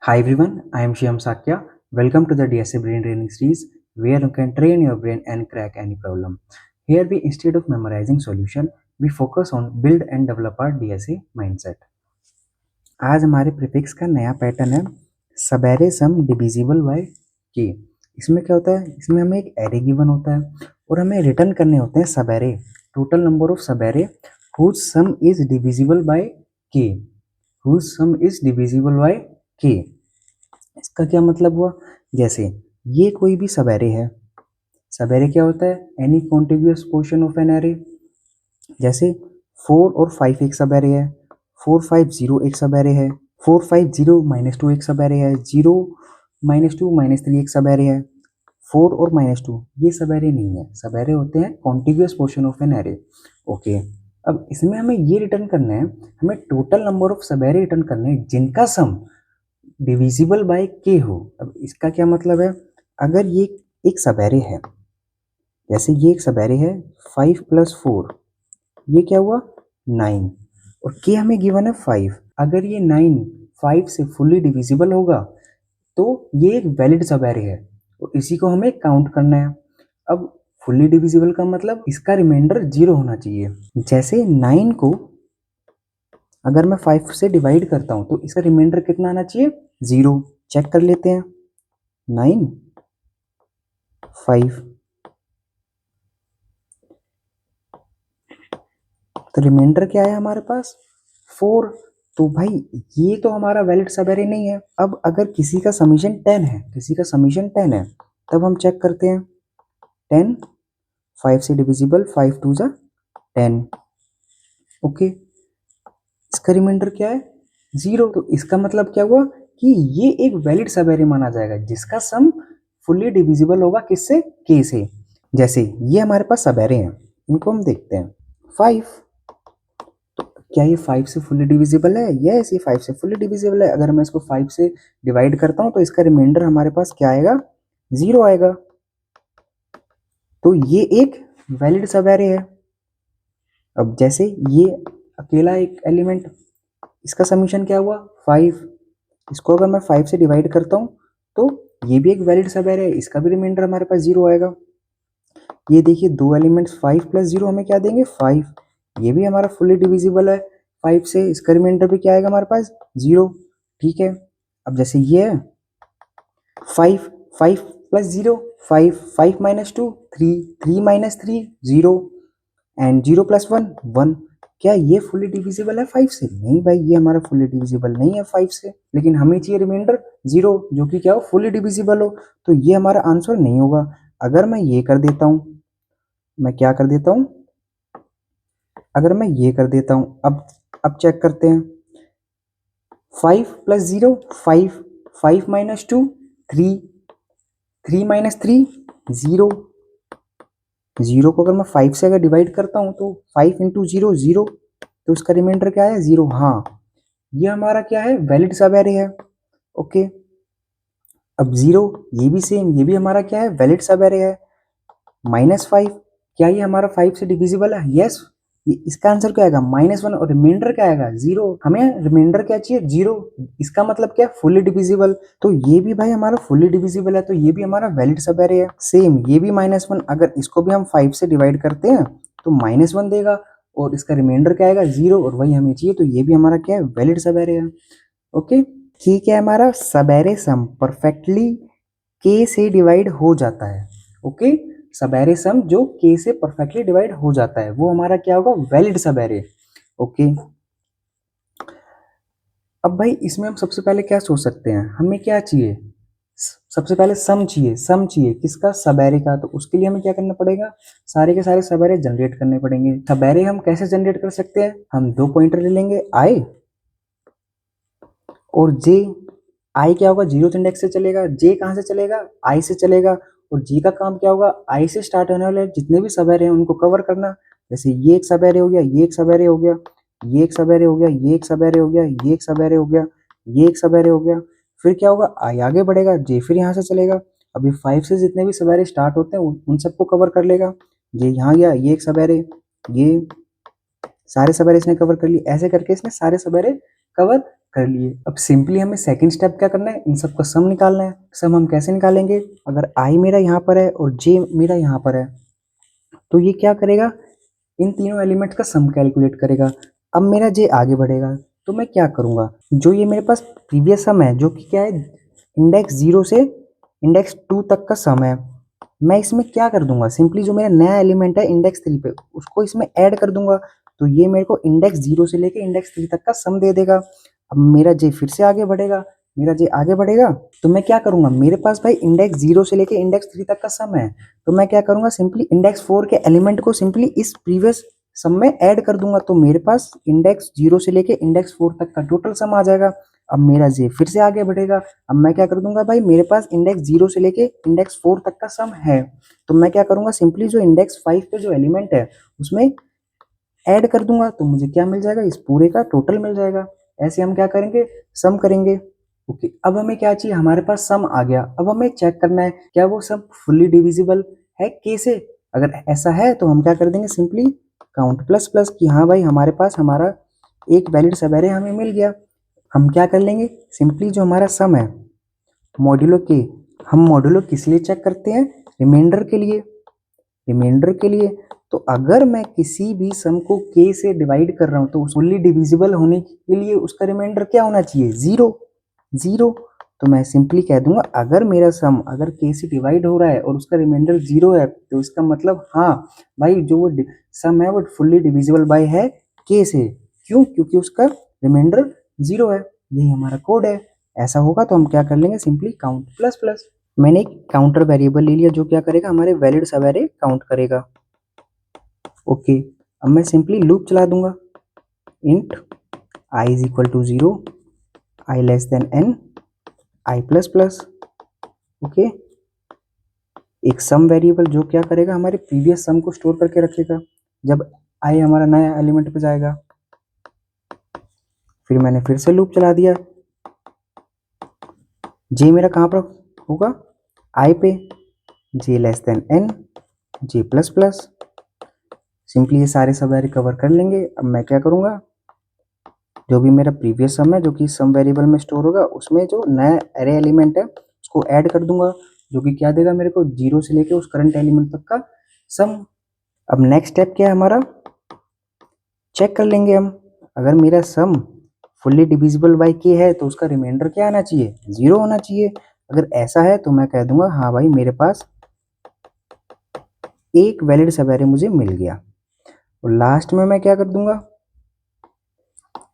Hi everyone, I am Shyam Sakya. Welcome to the DSA Brain Training Series where you can train your brain and crack any problem. Here we instead of memorizing solution, we focus on build and develop our DSA mindset. आज हमारे prefix का नया pattern है सबेरे सम divisible by के। इसमें क्या होता है, इसमें हमें एक एरे गिवन होता है और हमें रिटर्न करने होते हैं subarray, total number of subarray whose sum is divisible by K, whose sum is divisible by K. इसका क्या मतलब हुआ, जैसे ये कोई भी सब एरे है, सब एरे क्या होता है, any contiguous portion of an array. जैसे 4 और 5 एक सब एरे है, 4 5 0 एक सब एरे है, 4 5 0 -2 एक सब एरे है, 0 -2 -3 एक सब एरे है। 4 और -2 ये सब एरे नहीं है, सब एरे होते हैं contiguous portion of an array. Okay, अब इसमें हमें ये रिटर्न करना है, हमें टोटल नंबर ऑफ सब एरे रिटर्न करने हैं जिनका सम डिविजिबल बाय के हो। अब इसका क्या मतलब है, अगर ये एक सब एरे है, जैसे ये एक सब एरे है 5 + 4, ये क्या हुआ 9 और के हमें गिवन है 5। अगर ये 9 5 से फुल्ली डिविजिबल होगा तो ये एक वैलिड सब एरे है और इसी को हमें काउंट करना है। अब फुल्ली डिविजिबल का मतलब इसका रिमाइंडर 0 होना चाहिए। जैसे 9 को अगर मैं 5 से डिवाइड करता हूं तो इसका रिमाइंडर कितना आना चाहिए, 0। चेक कर लेते हैं, 9 5, तो रिमाइंडर क्या है हमारे पास 4। तो भाई ये तो हमारा वैलिड सब एरे नहीं है। अब अगर किसी का समीशन 10 है, किसी का समीशन 10 है, तब हम चेक करते हैं 10 5 से डिविजिबल, 5 2 जा 10। ओके, इसका रिमाइंडर क्या है 0। तो इसका मतलब क्या हुआ कि ये एक वैलिड सब एरे माना जाएगा जिसका सम फुल्ली डिविजिबल होगा किससे, के से। जैसे ये हमारे पास सब एरे हैं, इनको हम देखते हैं 5, तो क्या ये 5 से फुल्ली डिविजिबल है, यस ये 5 से फुल्ली डिविजिबल है। अगर मैं इसको 5 से डिवाइड करता हूं तो इसका रिमाइंडर हमारे पास क्या आएगा, 0 आएगा। तो ये एक वैलिड सब एरे है। अब जैसे ये अकेला एक एलिमेंट, इसका समीशन क्या हुआ 5, इसको अगर मैं 5 से डिवाइड करता हूँ तो ये भी एक वैलिड सब एरे है, इसका भी रिमाइंडर हमारे पास 0 आएगा। ये देखिए दो एलिमेंट्स 5 + 0 हमें क्या देंगे 5, ये भी हमारा फुल्ली डिविजिबल है 5 से, इसका रिमाइंडर भी क्या आएगा हमारे पास 0। ठीक है, अब जैसे ये है 5 5 + 0 5, 5 - 2 3, 3 - 3 0 एंड 0 + 1 1। क्या ये फुल्ली डिविजिबल है 5 से, नहीं भाई ये हमारा फुल्ली डिविजिबल नहीं है 5 से, लेकिन हमें चाहिए रिमाइंडर 0 जो कि क्या हो, फुल्ली डिविजिबल हो। तो ये हमारा आंसर नहीं होगा। अगर मैं ये कर देता हूं, मैं क्या कर देता हूं, अगर मैं ये कर देता हूं, अब चेक करते हैं 5 + 0 5, 5 - 2 3, 3 - 3 0। 0 को अगर मैं 5 से अगर डिवाइड करता हूं तो 5 × 0 0, तो इसका रिमाइंडर क्या है 0। हाँ, ये हमारा क्या है, वैलिड सब एरे है। ओके, अब 0 ये भी सेम, ये भी हमारा क्या है, वैलिड सब एरे है। -5, क्या ये हमारा 5 से डिविजिबल है, यस। इसका आंसर क्या आएगा -1 और रिमाइंडर क्या आएगा 0। हमें रिमाइंडर क्या चाहिए 0, इसका मतलब क्या है फुल्ली डिविजिबल। तो ये भी भाई हमारा फुल्ली डिविजिबल है, तो ये भी हमारा वैलिड सब एरे है। सेम ये भी -1, अगर इसको भी हम 5 से डिवाइड करते हैं तो -1 देगा और इसका रिमाइंडर क्या आएगा 0 और वही हमें चाहिए, तो ये भी हमारा क्या है, वैलिड सब एरे है। ओके, ठीक है, हमारा सब एरे सम परफेक्टली के से डिवाइड हो जाता है। ओके, सब एरे सम जो के से परफेक्टली डिवाइड हो जाता है वो हमारा क्या होगा, वैलिड सब एरे। ओके, अब भाई इसमें हम सबसे पहले क्या सोच सकते हैं, हमें क्या चाहिए, सबसे पहले सम चाहिए। सम चाहिए किसका, सब एरे का। तो उसके लिए हमें क्या करना पड़ेगा, सारे के सारे सब एरे जनरेट करने पड़ेंगे। सब एरे हम कैसे जनरेट कर सकते हैं, हम दो पॉइंटर ले लेंगे आई और जे। आई क्या होगा, 0th इंडेक्स से चलेगा, जे कहाँ से चलेगा, आई से चलेगा। और जे का काम क्या होगा, आई से स्टार्ट होने वाले जितने भी सब एरे हैं उनको कवर करना। जैसे ये एक सब एरे हो गया, ये एक सब एरे हो गया, ये एक सब एरे हो गया, ये एक सब एरे हो गया, ये एक सब एरे हो गया, ये एक सब एरे हो गया। फिर क्या होगा, आई आगे बढ़ेगा, जे फिर यहाँ से चलेगा। अभी 5 से जितने भी सब एरे स्टार्ट होते हैं उन सबको कवर कर लेगा। जे यहाँ गया, ये एक सब एरे, ये सारे सब एरे इसने कवर कर लिए। ऐसे करके इसने सारे सब एरे कवर कर लिए। अब सिंपली हमें सेकंड स्टेप क्या करना है, इन सब का सम निकालना है। सम हम कैसे निकालेंगे, अगर आई मेरा यहाँ पर है और जे मेरा यहाँ पर है तो ये क्या करेगा, इन तीनों एलिमेंट का सम कैलकुलेट करेगा। अब मेरा जे आगे बढ़ेगा तो मैं क्या करूँगा, जो ये मेरे पास प्रीवियस सम है जो कि क्या है, इंडेक्स 0 से इंडेक्स 2 तक का सम है, मैं इसमें क्या कर दूंगा, सिंपली जो मेरा नया एलिमेंट है इंडेक्स 3 पे उसको इसमें ऐड कर दूंगा, तो ये मेरे को इंडेक्स 0 से लेके इंडेक्स 3 तक का सम दे देगा। अब मेरा जे फिर से आगे बढ़ेगा, मेरा जे आगे बढ़ेगा तो मैं क्या करूंगा, मेरे पास भाई इंडेक्स 0 से लेके इंडेक्स 3 तक का सम है, तो मैं क्या करूंगा, सिंपली इंडेक्स 4 के एलिमेंट को सिंपली इस प्रीवियस सम में ऐड कर दूंगा, तो मेरे पास इंडेक्स 0 से लेके इंडेक्स 4 तक का टोटल सम आ जाएगा। अब मेरा जे फिर से आगे बढ़ेगा, अब मैं क्या कर दूंगा भाई, मेरे पास इंडेक्स 0 से लेके इंडेक्स 4 तक का सम है, तो मैं क्या करूंगा, सिंपली जो इंडेक्स 5 पे जो एलिमेंट है उसमें ऐड कर दूंगा, तो मुझे क्या मिल जाएगा, इस पूरे का टोटल मिल जाएगा। ऐसे हम क्या करेंगे, सम करेंगे। ओके, अब हमें क्या चाहिए, हमारे पास सम आ गया, अब हमें चेक करना है क्या वो सम फुल्ली डिविजिबल है के से। अगर ऐसा है तो हम क्या कर देंगे, सिंपली काउंट प्लस प्लस कि हाँ भाई हमारे पास हमारा एक वैलिड सब एरे हमें मिल गया। हम क्या कर लेंगे, सिंपली जो हमारा सम है मॉड्यूलो के, हम मॉड्यूलो किस लिए चेक करते हैं, रिमाइंडर के लिए, रिमाइंडर के लिए। तो अगर मैं किसी भी सम को k से डिवाइड कर रहा हूं तो फुल्ली डिविजिबल होने के लिए उसका रिमाइंडर क्या होना चाहिए, जीरो, जीरो। तो मैं सिंपली कह दूंगा अगर मेरा सम अगर k से डिवाइड हो रहा है और उसका रिमाइंडर जीरो है तो इसका मतलब हाँ भाई जो वो सम है वो फुल्ली डिविजिबल बाय है k से। क्यों, क्योंकि उसका रिमाइंडर जीरो है, यही हमारा कोड है। ऐसा होगा तो हम क्या कर लेंगे, सिंपली काउंट प्लस प्लस। मैंने एक काउंटर वेरिएबल ले लिया जो क्या करेगा, हमारे वैलिड सब एरे काउंट करेगा। ओके, अब मैं सिंपली लूप चला दूंगा, int i is equal to 0, i less than n, i plus plus. Okay, एक सम वेरिएबल जो क्या करेगा, हमारे प्रीवियस सम को स्टोर करके रखेगा जब i हमारा नया एलिमेंट पे जाएगा। फिर मैंने फिर से लूप चला दिया, j मेरा कहाँ पर होगा, i पे, j less than n, j plus plus. Simply ये सारे सब एरे कवर कर लेंगे। अब मैं क्या करूँगा, जो भी मेरा प्रीवियस सम है जो कि सम वेरिएबल में स्टोर होगा उसमें जो नया एरे एलिमेंट है उसको ऐड कर दूंगा, जो कि क्या देगा मेरे को, जीरो से लेके उस करंट एलिमेंट तक का सम। अब नेक्स्ट स्टेप क्या है हमारा, चेक कर लेंगे हम, अगर मेरा सम फुल्ली डिविजिबल बाय के है तो उसका रिमाइंडर क्या आना चाहिए, जीरो होना चाहिए। अगर ऐसा है तो मैं कह दूंगा हाँ भाई मेरे पास एक वैलिड सब एरे मुझे मिल गया। और लास्ट में मैं क्या कर दूंगा,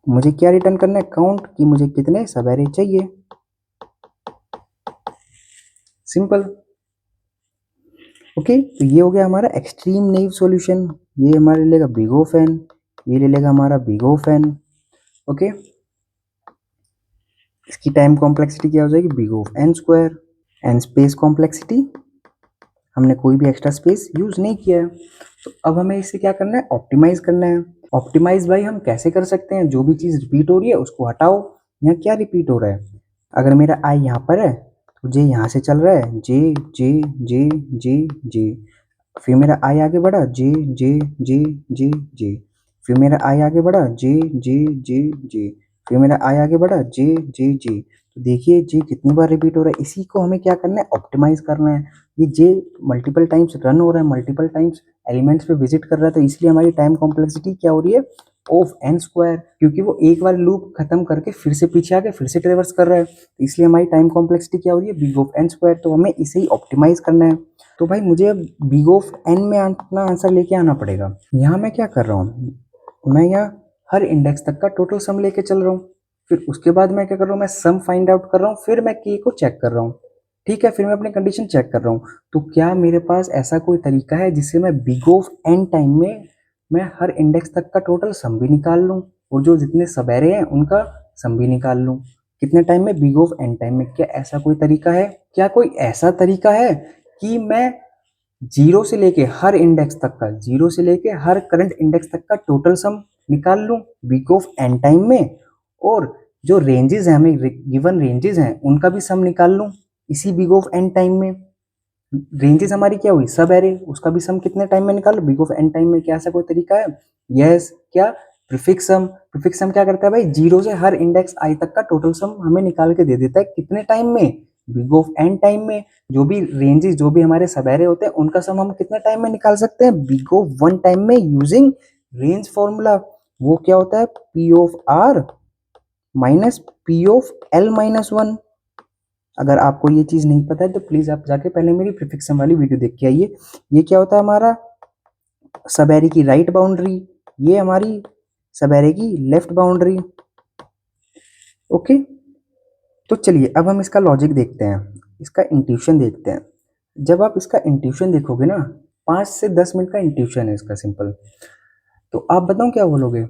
मुझे क्या रिटर्न करना है, काउंट, कि मुझे कितने सब एरे चाहिए, सिंपल। ओके, तो ये हो गया हमारा एक्सट्रीम नेव सॉल्यूशन। ये हमारे लेगा बिग O ऑफ n, ये ले लेगा हमारा big O of n। Okay, इसकी टाइम कॉम्प्लेक्सिटी क्या हो जाएगी, big O of n square. And space complexity, हमने कोई भी एक्स्ट्रा स्पेस यूज नहीं किया है। तो अब हमें इसे क्या करना है, ऑप्टिमाइज करना है। ऑप्टिमाइज भाई हम कैसे कर सकते हैं, जो भी चीज रिपीट हो रही है उसको हटाओ। यहाँ क्या रिपीट हो रहा है, अगर मेरा आई यहाँ पर है तो जे यहाँ से चल रहा है, जे जे जे जे जे, फिर मेरा आई आगे बढ़ा, जे जे जे जे जे, फिर मेरा आई आगे बढ़ा, जे जे जे जे, फिर मेरा आई आगे बढ़ा, जे जे जे। तो देखिए जे कितनी बार रिपीट हो रहा है, इसी को हमें क्या करना है, ऑप्टिमाइज करना है। ये जे मल्टीपल टाइम्स रन हो रहा है, मल्टीपल टाइम्स एलिमेंट्स पे विजिट कर रहा है, तो इसलिए हमारी टाइम कॉम्प्लेक्सिटी क्या हो रही है, ऑफ एन स्क्वायर, क्योंकि वो एक बार लूप खत्म करके फिर से पीछे आके फिर से ट्रेवर्स कर रहा है, तो इसलिए हमारी टाइम कॉम्प्लेक्सिटी क्या हो रही है, बिग ऑफ एन स्क्वायर। तो हमें इसे ही ऑप्टिमाइज करना है। तो भाई मुझे अब बिग ऑफ एन में अपना आंसर लेके आना पड़ेगा। यहाँ मैं क्या कर रहा हूँ, मैं यहाँ हर इंडेक्स तक का टोटल सम लेके चल रहा हूँ, फिर उसके बाद मैं क्या कर रहा हूँ, मैं सम फाइंड आउट कर रहा हूँ, फिर मैं के को चेक कर रहा हूँ। ठीक है, फिर मैं अपनी कंडीशन चेक कर रहा हूँ। तो क्या मेरे पास ऐसा कोई तरीका है जिससे मैं बिग ऑफ एन टाइम में मैं हर इंडेक्स तक का टोटल सम भी निकाल लूँ और जो जितने सब एरे हैं उनका सम भी निकाल लूँ, कितने टाइम में, बिग ऑफ एन टाइम में। क्या ऐसा कोई तरीका है, क्या कोई ऐसा तरीका है कि मैं जीरो से लेके हर इंडेक्स तक का, जीरो से लेके हर करंट इंडेक्स तक का टोटल सम निकाल लूं बिग ऑफ एन टाइम में, और जो रेंजेस हैं हमें गिवन रेंजेस हैं उनका भी सम निकाल लूं इसी बिग ऑफ एन टाइम में। रेंजेस हमारी क्या हुई, सब एरे, उसका भी सम कितने टाइम में निकालो, बिग ऑफ एन टाइम में। क्या ऐसा कोई तरीका है, यस, क्या प्रीफिक्स सम क्या करता है भाई, जीरो से हर इंडेक्स आई तक का टोटल सम हमें निकाल के दे देता है। कितने टाइम में, बिग ऑफ एन टाइम में। जो भी रेंजेस, जो भी हमारे सबैरे होते हैं, उनका सम हम कितने टाइम में निकाल सकते हैं, बिग ऑफ वन टाइम में, यूजिंग रेंज फॉर्मूला। वो क्या होता है, P of R minus P of L minus one. अगर आपको ये चीज नहीं पता है तो प्लीज आप जाके पहले मेरी प्रीफिक्स सम वाली वीडियो देख के आइए। ये क्या होता है, हमारा सबैरे की राइट बाउंड्री, ये हमारी सबैरे की लेफ्ट बाउंड्री। ओके, तो चलिए अब हम इसका लॉजिक देखते हैं, इसका इंट्यूशन देखते हैं। जब आप इसका इंट्यूशन देखोगे ना, 5 से 10 मिनट का इंट्यूशन है इसका, सिंपल। तो आप बताओ क्या बोलोगे,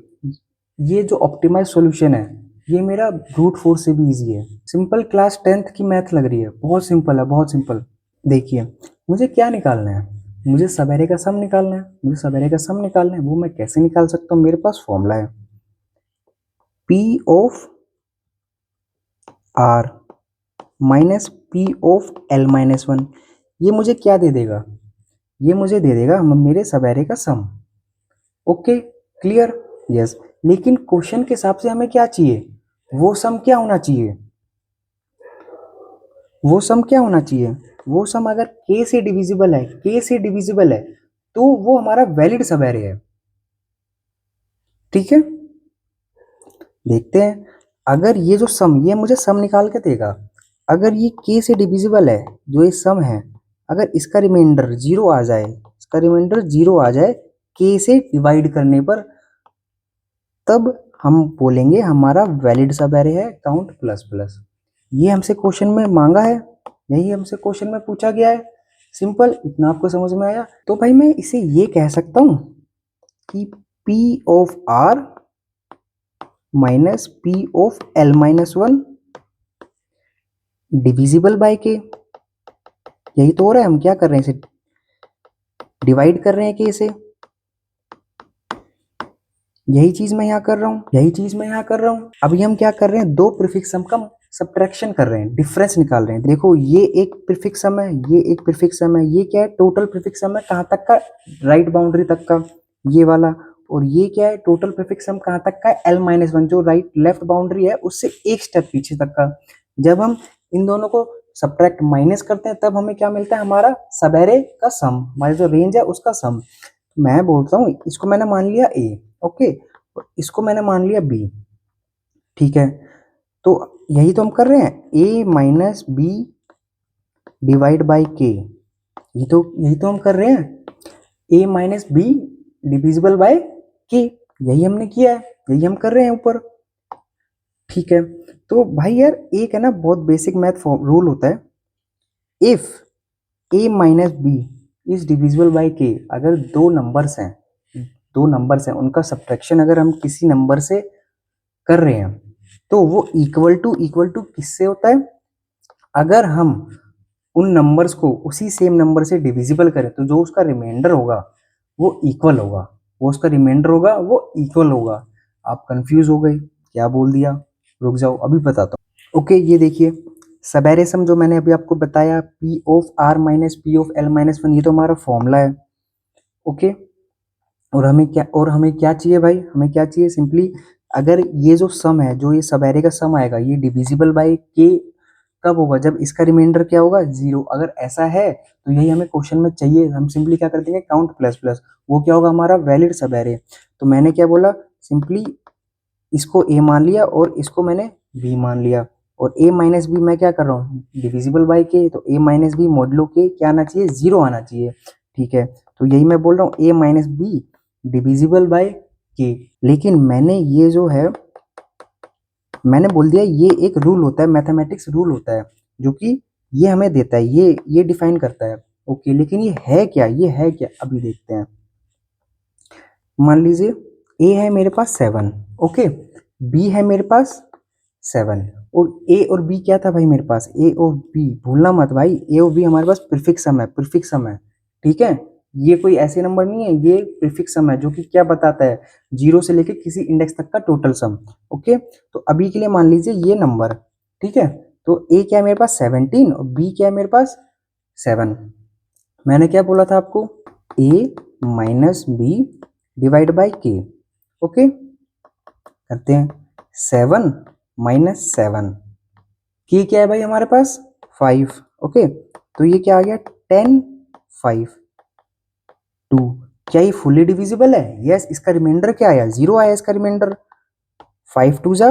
ये जो ऑप्टिमाइज सॉल्यूशन है ये मेरा ब्रूट फोर्स से भी इजी है। सिंपल क्लास 10th की मैथ लग रही है, बहुत सिंपल है, बहुत सिंपल। देखिए, मुझे क्या निकालना है, मुझे सबैरे का सम निकालना है, मुझे सबैरे का सम निकालना है। वो मैं कैसे निकाल सकता हूँ, मेरे पास फॉर्मूला है P of R minus P of L minus one. ये मुझे क्या दे देगा, ये मुझे दे देगा मेरे सबैरे का सम। Okay, clear, yes. लेकिन क्वेश्चन के हिसाब से हमें क्या चाहिए, वो सम क्या होना चाहिए, वो सम क्या होना चाहिए, वो सम अगर k से डिविजिबल है, k से डिविजिबल है, तो वो हमारा वैलिड सबैरे है। ठीक है, देखते हैं। अगर ये जो सम, ये मुझे सम निकाल के देगा। अगर ये k से डिविजिबल है, जो ये सम है, अगर इसका रिमाइंडर जीरो आ जाए, इसका रिमाइंडर जीरो आ जाए k से डिवाइड करने पर, तब हम बोलेंगे हमारा वैलिड सबैरे है काउंट प्लस प्लस। ये हमसे क्वेश्चन में मांगा है, यही हमसे क्वेश्चन में पूछा गया है। सिंपल, इतना आपको समझ में आया। तो भाई मैं इसे ये कह सकता हूं कि P of R minus P of L minus one divisible by K। यही तो हो रहा है, हम क्या कर रहे हैं, इसे डिवाइड कर रहे हैं K से। यही चीज मैं यहाँ कर रहा हूँ, यही चीज मैं यहाँ कर रहा हूँ। अभी हम क्या कर रहे हैं, दो प्रीफिक्स सम का सब्ट्रैक्शन कर रहे हैं, डिफरेंस निकाल रहे हैं। देखो, ये एक प्रीफिक्स सम है, ये एक प्रीफिक्स सम है। ये क्या है, टोटल प्रीफिक्स सम है, कहाँ तक का, राइट बाउंड्री तक का, ये वाला। और ये क्या है, टोटल प्रीफिक्स सम कहाँ तक का, एल माइनस वन, जो राइट लेफ्ट बाउंड्री है उससे एक स्टेप पीछे तक का। जब हम इन दोनों को सब्ट्रैक्ट माइनस करते हैं, तब हमें क्या मिलता है, हमारा सबैरे का सम, हमारी जो रेंज है उसका सम। मैं बोलता हूँ, इसको मैंने मान लिया ए, ओके, इसको मैंने मान लिया बी। ठीक है, तो यही तो हम कर रहे हैं, a minus B divide by K. यही तो हम कर रहे हैं, a minus B divisible by K. यही हमने किया है, यही हम कर रहे हैं ऊपर। ठीक है, तो भाई यार, एक है ना बहुत बेसिक मैथ रूल होता है, if a minus B is divisible by K. अगर दो नंबर्स हैं, दो नंबर्स हैं, उनका सब्ट्रैक्शन अगर हम किसी नंबर से कर रहे हैं, तो वो इक्वल टू किससे होता है, अगर हम उन नंबर्स को उसी सेम नंबर से डिविजिबल करें, तो जो उसका रिमाइंडर होगा वो इक्वल होगा, वो उसका रिमाइंडर होगा वो इक्वल होगा। आप कंफ्यूज हो गए, क्या बोल दिया, रुक जाओ अभी बताता हूँ। ओके, ये देखिए, सबैरे सम जो मैंने अभी आपको बताया, P of R minus P of L minus one, ये तो हमारा फॉर्मूला है। ओके, और हमें क्या चाहिए भाई, हमें क्या चाहिए, सिंपली अगर ये जो सम है, जो ये सबैरे का सम आएगा, ये डिविजिबल बाय के कब होगा, जब इसका रिमाइंडर क्या होगा, जीरो। अगर ऐसा है तो यही हमें क्वेश्चन में चाहिए। हम सिंपली क्या कर देंगे, काउंट प्लस प्लस, वो क्या होगा, हमारा वैलिड सबैरे। तो मैंने क्या बोला, सिंपली इसको ए मान लिया और इसको मैंने बी मान लिया। और ए माइनस बी मैं क्या कर रहा हूँ, डिविजिबल बाय के, तो ए माइनस बी मॉडलो के क्या आना चाहिए, जीरो आना चाहिए। ठीक है, तो यही मैं बोल रहा हूँ, ए माइनस बी डिविजिबल बाय के। लेकिन मैंने ये जो है, मैंने बोल दिया ये एक रूल होता है, मैथमेटिक्स रूल होता है, जो कि ये हमें देता है, ये डिफाइन करता है। ओके, लेकिन ये है क्या, ये है क्या, अभी देखते हैं। मान लीजिए ए है मेरे पास 7, ओके, बी है मेरे पास 7, और ए और बी क्या था भाई मेरे पास, ए और बी, भूलना मत भाई, ए और बी हमारे पास प्रीफिक्स सम है, प्रीफिक्स सम है। ठीक है, ये कोई ऐसे नंबर नहीं है, ये प्रीफिक्स सम है, जो कि क्या बताता है, जीरो से लेके किसी इंडेक्स तक का टोटल सम। ओके, तो अभी के लिए मान लीजिए ये नंबर, ठीक है, तो ए क्या है मेरे पास 17 और बी क्या है मेरे पास 7। मैंने क्या बोला था आपको, ए माइनस बी डिवाइड बाई के। ओके, करते हैं 7 माइनस 7, के क्या है भाई हमारे पास 5। ओके, तो ये क्या आ गया 10 5 2। क्या ये फुली डिविजिबल है? यस। इसका रिमाइंडर क्या आया? 0 आया इसका रिमाइंडर। 5 2 जा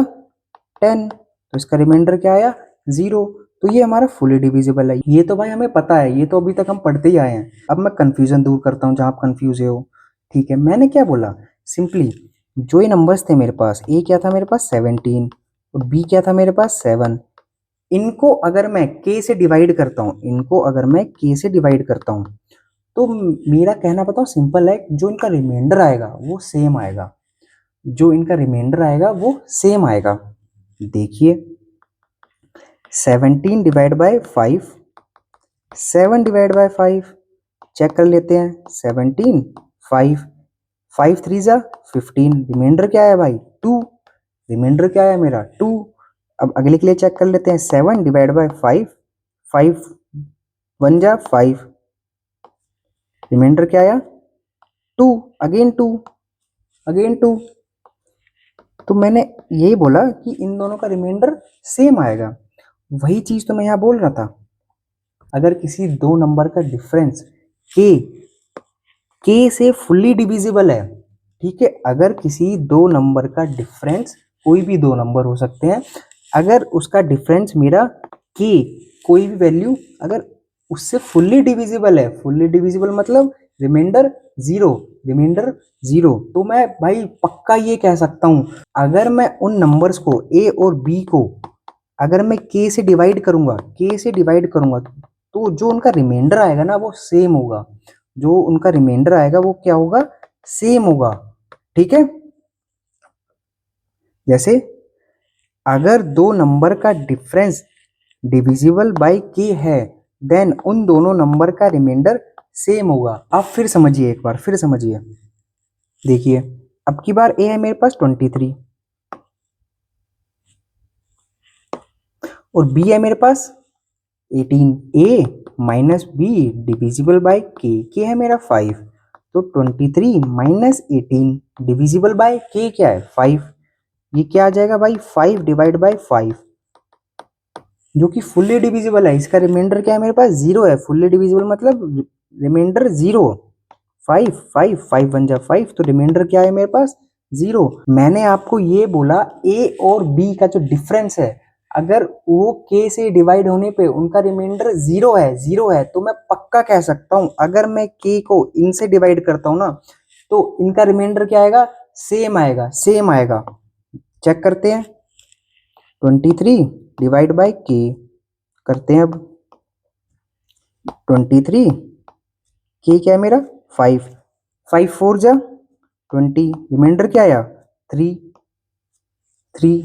10, तो इसका रिमाइंडर क्या आया 0। तो ये हमारा फुली डिविजिबल है। ये तो भाई हमें पता है, ये तो अभी तक हम पढ़ते ही आए हैं। अब मैं कंफ्यूजन दूर करता हूँ जहाँ आप कंफ्यूज हो। ठीक है, मैंने क्या बोला, सिंपली जो ये नंबर्स थे मेरे पास, ए क्या था मेरे पास 17 और बी क्या था मेरे पास 7, इनको अगर मैं के से डिवाइड करता हूँ, इनको अगर मैं के से डिवाइड करता हूँ, तो मेरा कहना बताओ सिंपल है, जो इनका रिमाइंडर आएगा वो सेम आएगा, जो इनका रिमाइंडर आएगा वो सेम आएगा। देखिए 17 divide by 5, 7 divide by 5, check कर लेते हैं 17 5, 5 3 जा 15, रिमाइंडर क्या है भाई 2, रिमाइंडर क्या है मेरा 2। अब अगले के लिए चेक कर लेते हैं 7 डिवाइड बाय 5, 5 1 जा 5, रिमाइंडर क्या आया 2, अगेन 2, अगेन 2। तो मैंने यही बोला कि इन दोनों का रिमाइंडर सेम आएगा। वही चीज तो मैं यहाँ बोल रहा था, अगर किसी दो नंबर का डिफरेंस के से फुल्ली डिविजिबल है, ठीक है, अगर किसी दो नंबर का डिफरेंस, कोई भी दो नंबर हो सकते हैं, अगर उसका डिफरेंस मेरा के कोई भी वैल्यू अगर उससे फुल्ली डिविजिबल है, फुल्ली डिविजिबल मतलब रिमाइंडर जीरो, रिमाइंडर जीरो, तो मैं भाई पक्का ये कह सकता हूं, अगर मैं उन नंबर्स को ए और बी को अगर मैं के से डिवाइड करूंगा, के से डिवाइड करूंगा, तो जो उनका रिमाइंडर आएगा ना वो सेम होगा, जो उनका रिमाइंडर आएगा वो क्या होगा, सेम होगा। ठीक है, जैसे अगर दो नंबर का डिफरेंस डिविजिबल बाय के है, देन उन दोनों नंबर का रिमाइंडर सेम होगा। आप फिर समझिए, एक बार फिर समझिए। देखिए अब की बार ए है मेरे पास 23 और बी है मेरे पास 18, ए माइनस बी डिविजिबल बाय के है मेरा 5, तो 23 माइनस 18 डिविजिबल बाय के क्या है 5, ये क्या आ जाएगा भाई 5 डिवाइड बाय 5, जो कि फुल्ली डिविजिबल है। इसका रिमाइंडर क्या है मेरे पास 0 है, फुल्ली डिविजिबल मतलब रिमाइंडर 0, 5 5 5 1 जा 5, तो रिमाइंडर क्या है मेरे पास 0। मैंने आपको ये बोला ए और बी का जो डिफरेंस है, अगर वो के से डिवाइड होने पे उनका रिमाइंडर 0 है, 0 है, तो मैं पक्का कह सकता हूं अगर मैं के को इनसे डिवाइड करता हूं ना, तो इनका रिमाइंडर क्या आएगा, सेम आएगा, सेम आएगा। चेक करते हैं 23 डिवाइड बाय के करते हैं। अब 23 के क्या है मेरा 5, 5 4 जा 20, रिमाइंडर क्या आया 3, 3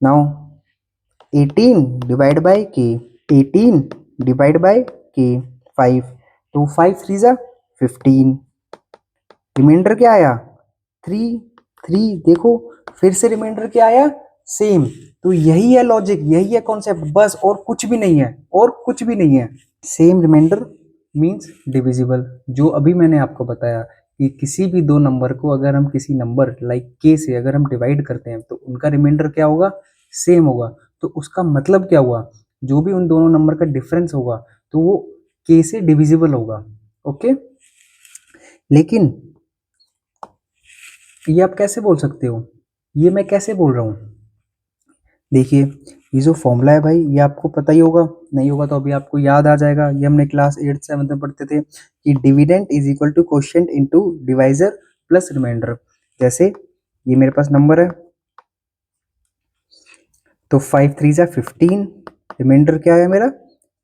नाउ 18 डिवाइड बाय के, 18 डिवाइड बाय के 5, तो 5 3 जा 15, रिमाइंडर क्या आया 3, 3 देखो फिर से रिमाइंडर क्या आया सेम। तो यही है लॉजिक, यही है कॉन्सेप्ट, बस और कुछ भी नहीं है, और कुछ भी नहीं है। सेम रिमाइंडर मींस डिविजिबल, जो अभी मैंने आपको बताया कि किसी भी दो नंबर को अगर हम किसी नंबर लाइक के से अगर हम डिवाइड करते हैं तो उनका रिमाइंडर क्या होगा, सेम होगा। तो उसका मतलब क्या हुआ, जो भी उन दोनों नंबर का डिफरेंस होगा तो वो के से डिविजिबल होगा। ओके, लेकिन ये आप कैसे बोल सकते हो, ये मैं कैसे बोल रहा हूँ? देखिए ये जो फॉर्मूला है भाई, ये आपको पता ही होगा, नहीं होगा तो अभी आपको याद आ जाएगा। ये हमने क्लास 8 7 में पढ़ते थे कि dividend is equal to quotient into divisor plus remainder. जैसे ये मेरे पास नंबर है, तो 5 3 जा 15, रिमाइंडर क्या है मेरा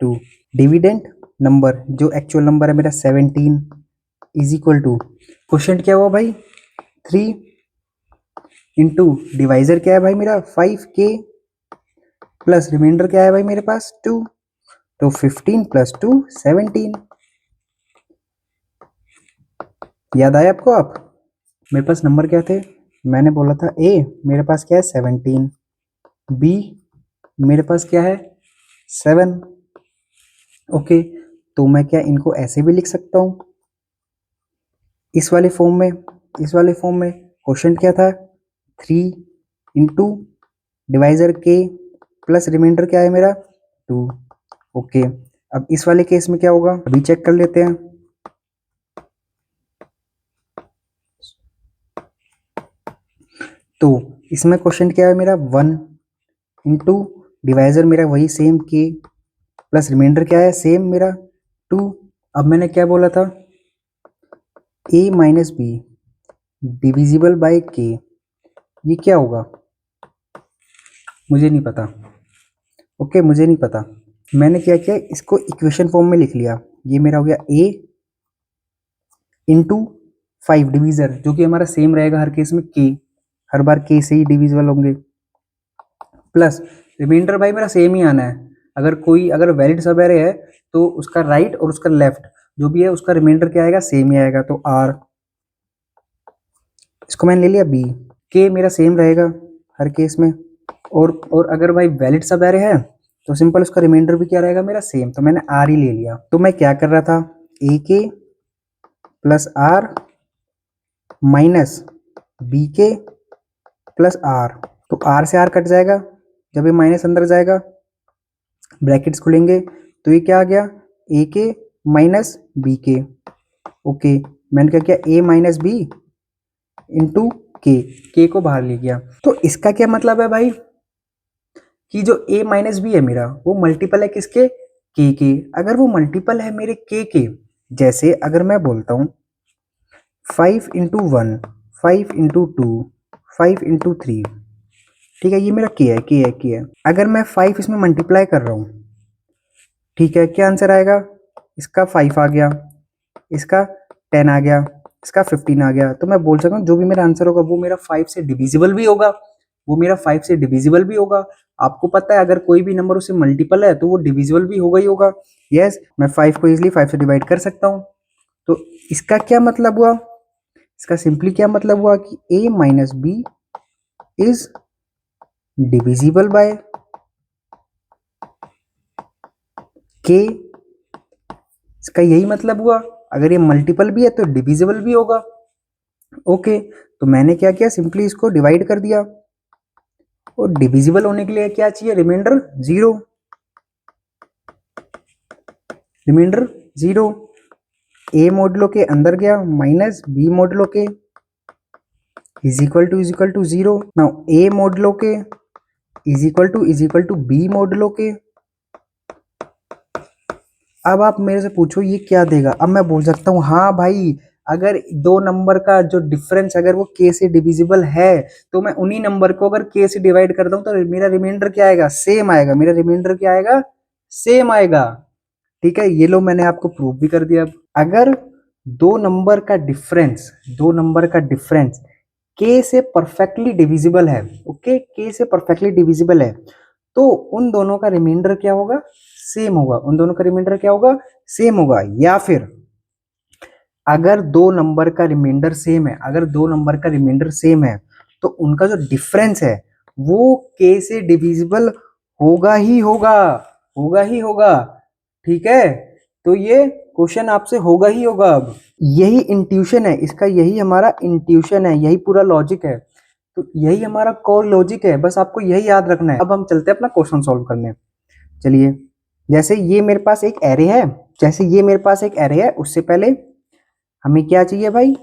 2, डिविडेंड नंबर जो एक्चुअल नंबर है मेरा 17 इज इक्वल टू क्वोशिएंट क्या हुआ भाई 3 इंटू डिवाइजर क्या है भाई मेरा 5k प्लस रिमाइंडर क्या है भाई मेरे पास 2, तो 15 प्लस 2 17। याद आया आपको? आप मेरे पास नंबर क्या थे, मैंने बोला था ए मेरे पास क्या है 17, बी मेरे पास क्या है 7। ओके, तो मैं क्या इनको ऐसे भी लिख सकता हूँ इस वाले फॉर्म में, इस वाले फॉर्म में क्वोशिएंट क्या था 3 इंटू डिवाइजर के प्लस रिमाइंडर क्या है मेरा 2। ओके, अब इस वाले केस में क्या होगा अभी चेक कर लेते हैं। तो इसमें क्वेश्चन क्या है मेरा 1 इंटू डिवाइजर मेरा वही सेम के प्लस रिमाइंडर क्या है सेम मेरा 2। अब मैंने क्या बोला था a minus B divisible by के, ये क्या होगा मुझे नहीं पता। ओके मुझे नहीं पता, मैंने क्या किया इसको इक्वेशन फॉर्म में लिख लिया। ये मेरा हो गया a इंटू 5 डिवीजर जो कि हमारा सेम रहेगा हर केस में k, हर बार k से ही डिविजिबल होंगे, प्लस रिमाइंडर भाई मेरा सेम ही आना है। अगर वैलिड सब एरे है तो उसका राइट और उसका लेफ्ट जो भी है उसका रिमाइंडर क्या आएगा सेम ही आएगा। तो r, इसको मैंने ले लिया b, k मेरा सेम रहेगा हर केस में, और अगर भाई वैलिड सब एरे है तो सिंपल उसका रिमाइंडर भी क्या रहेगा मेरा सेम, तो मैंने r ही ले लिया। तो मैं क्या कर रहा था a के प्लस r माइनस बी के प्लस r, तो r से r कट जाएगा, जब ये माइनस अंदर जाएगा ब्रैकेट्स खुलेंगे तो ये क्या आ गया a के माइनस बी के। ओके, मैंने क्या किया a माइनस बी इंटू के को बाहर ले गया। तो इसका क्या मतलब है भाई कि जो a माइनस बी है मेरा वो मल्टीपल है किसके के। अगर वो मल्टीपल है मेरे के, जैसे अगर मैं बोलता हूँ 5 इंटू 1, 5 इंटू 2, 5 इंटू 3, ठीक है ये मेरा के है। अगर मैं 5 इसमें मल्टीप्लाई कर रहा हूँ, ठीक है क्या आंसर आएगा, इसका 5 आ गया, इसका 10 आ गया, इसका 15 आ गया। तो मैं बोल सकता हूँ जो भी मेरा आंसर होगा वो मेरा 5 से डिविजिबल भी होगा, वो मेरा 5 से डिविजिबल भी होगा। आपको पता है अगर कोई भी नंबर उससे मल्टीपल है तो वो डिविजिबल भी होगा ही होगा। यस, मैं 5 को इजिली 5 से डिवाइड कर सकता हूँ। तो इसका क्या मतलब हुआ, इसका सिंपली क्या मतलब हुआ कि a minus B is divisible by K. इसका यही मतलब हुआ, अगर ये मल्टीपल भी है तो डिविजिबल भी होगा। ओके, तो मैंने क्या किया सिंपली इसको डिवाइड कर दिया, और डिविजिबल होने के लिए क्या चाहिए रिमाइंडर 0, रिमाइंडर 0। a मोडलो के अंदर गया minus B modulo K is equal to 0। Now a modulo K is equal to be modulo के। अब आप मेरे से पूछो ये क्या देगा, अब मैं बोल सकता हूँ हाँ भाई अगर दो नंबर का जो डिफरेंस अगर वो k से डिविजिबल है तो मैं उन्हीं नंबर को अगर k से डिवाइड करता हूँ तो मेरा रिमाइंडर क्या आएगा सेम आएगा, मेरा रिमाइंडर क्या आएगा सेम आएगा। ठीक है, ये लो मैंने आपको प्रूव भी कर दिया। अब अगर दो नंबर का डिफरेंस k से परफेक्टली डिविजिबल है, ओके k से परफेक्टली डिविजिबल है, तो उन दोनों का रिमाइंडर क्या होगा सेम होगा, उन दोनों का रिमाइंडर क्या होगा सेम होगा। या फिर अगर दो नंबर का रिमाइंडर सेम है, अगर दो नंबर का रिमाइंडर सेम है तो उनका जो डिफरेंस है वो k से डिविजिबल होगा ही होगा, होगा ही होगा। ठीक है, तो ये क्वेश्चन आपसे होगा ही होगा। अब यही इंट्यूशन है इसका, यही हमारा इंट्यूशन है, यही पूरा लॉजिक है, तो यही हमारा कोर लॉजिक है, बस आपको यही याद रखना है। अब हम चलते हैं अपना क्वेश्चन सॉल्व करने। चलिए, जैसे ये मेरे पास एक एरे है, जैसे ये मेरे पास एक एरे है, उससे पहले हमें क्या चाहिए भाई